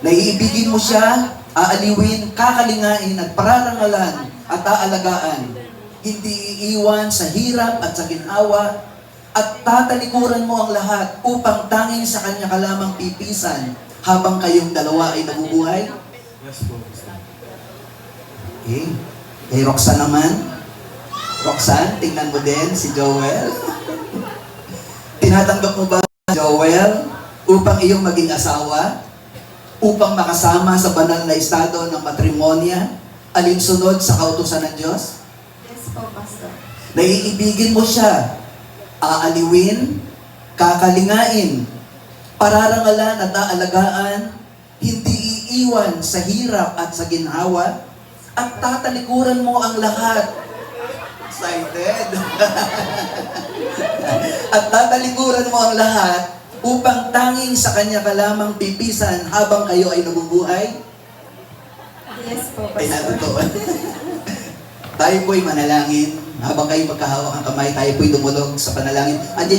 Naiibigin mo siya, aaliwin, kakalingain at pararangalan at aalagaan. Hindi iiwan sa hirap at sa ginawa at tatalikuran mo ang lahat upang tanging sa kanya ka lamang pipisan habang kayong dalawa ay nabubuhay. Yes po. Okay. Kay Roxanne naman. Roxanne, tingnan mo din si Joel. Tinatanggap mo ba, Joel, upang iyong maging asawa? Upang makasama sa banal na estado ng matrimonya, alinsunod sa kautusan ng Diyos? Yes po, Pastor. Naiibigin mo siya, aaliwin, kakalingain, pararangalan at aalagaan, hindi iiwan sa hirap at sa ginhawa, at tatalikuran mo ang lahat. Excited! At tatalikuran mo ang lahat upang tanging sa kanya ka lamang pipisan habang kayo ay nabubuhay. Yes po, Ay Pastor. natotoo. Tayo po'y manalangin. Habang kayo magkahawak ang kamay, tayo po'y dumulog sa panalangin.